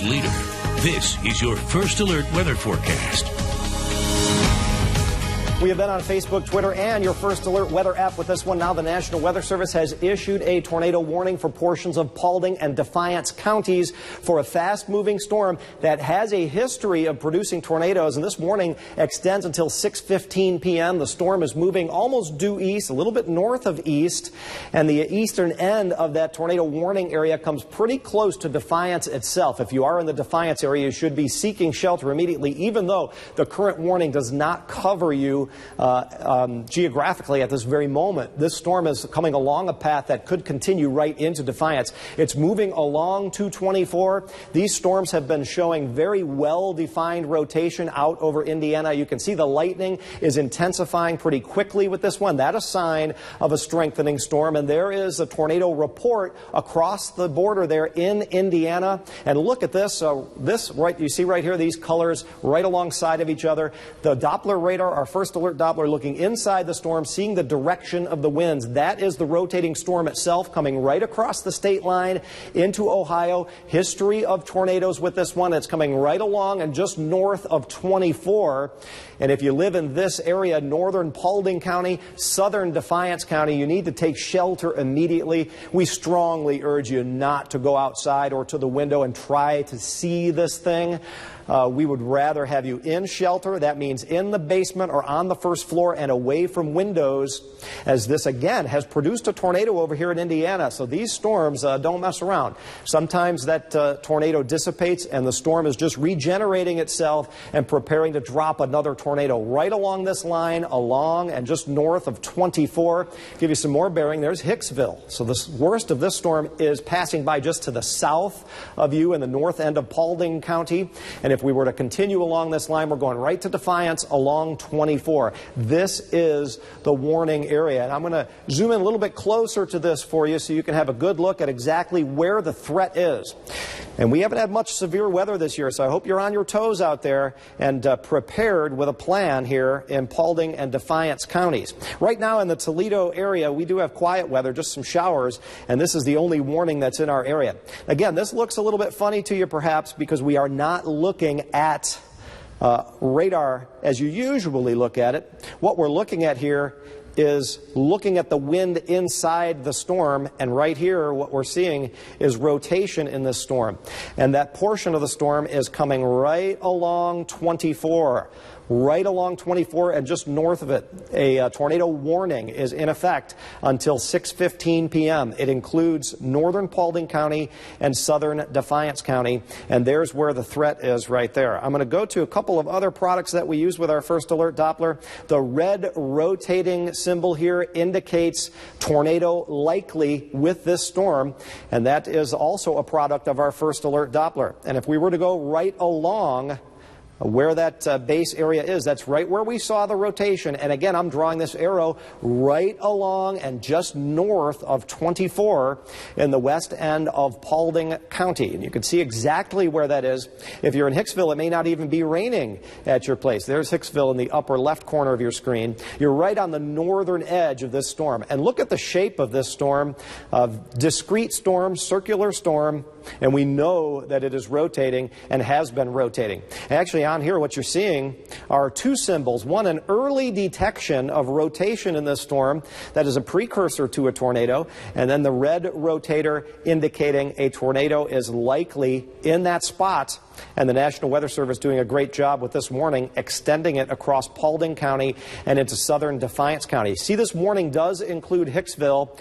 Leader. This is your First Alert weather forecast. We have been on Facebook, Twitter, and your First Alert weather app with this one. Now the National Weather Service has issued a tornado warning for portions of Paulding and Defiance counties for a fast-moving storm that has a history of producing tornadoes, and this warning extends until 6:15 p.m. The storm is moving almost due east, a little bit north of east, and the eastern end of that tornado warning area comes pretty close to Defiance itself. If you are in the Defiance area, you should be seeking shelter immediately, even though the current warning does not cover you geographically at this very moment. This storm is coming along a path that could continue right into Defiance. It's moving along 224. These storms have been showing very well-defined rotation out over Indiana. You can see the lightning is intensifying pretty quickly with this one. That's a sign of a strengthening storm, and there is a tornado report across the border there in Indiana. And look at this. You see right here, these colors right alongside of each other. The Doppler radar, our First Alert Doppler, looking inside the storm, seeing the direction of the winds. That is the rotating storm itself coming right across the state line into Ohio. History of tornadoes with this one. It's coming right along and just north of 24. And if you live in this area, northern Paulding County, southern Defiance County, you need to take shelter immediately. We strongly urge you not to go outside or to the window and try to see this thing. We would rather have you in shelter. That means in the basement or on the first floor and away from windows, as this again has produced a tornado over here in Indiana. So these storms don't mess around. Sometimes that tornado dissipates and the storm is just regenerating itself and preparing to drop another tornado right along this line, along and just north of 24. Give you some more bearing. There's Hicksville. So the worst of this storm is passing by just to the south of you in the north end of Paulding County. And if we were to continue along this line, we're going right to Defiance along 24. This is the warning area. And I'm going to zoom in a little bit closer to this for you so you can have a good look at exactly where the threat is. And we haven't had much severe weather this year, so I hope you're on your toes out there and prepared with a plan here in Paulding and Defiance counties. Right now in the Toledo area, we do have quiet weather, just some showers, and this is the only warning that's in our area. Again, this looks a little bit funny to you perhaps because we are not looking at radar as you usually look at it. What we're looking at here is looking at the wind inside the storm, and right here what we're seeing is rotation in this storm. And that portion of the storm is coming right along 24. Right along 24 and just north of it. A tornado warning is in effect until 6:15 p.m. It includes northern Paulding County and southern Defiance County, and there's where the threat is right there. I'm going to go to a couple of other products that we use with our First Alert Doppler. The red rotating symbol here indicates tornado likely with this storm, and that is also a product of our First Alert Doppler. And if we were to go right along where that base area is, that's right where we saw the rotation. And again, I'm drawing this arrow right along and just north of 24 in the west end of Paulding County. And you can see exactly where that is. If you're in Hicksville, it may not even be raining at your place. There's Hicksville in the upper left corner of your screen. You're right on the northern edge of this storm. And look at the shape of this storm. Discrete storm, circular storm, and we know that it is rotating and has been rotating. Actually, on here what you're seeing are two symbols. One, an early detection of rotation in this storm that is a precursor to a tornado, and then the red rotator indicating a tornado is likely in that spot. And the National Weather Service doing a great job with this warning, extending it across Paulding County and into southern Defiance County. See, this warning does include Hicksville.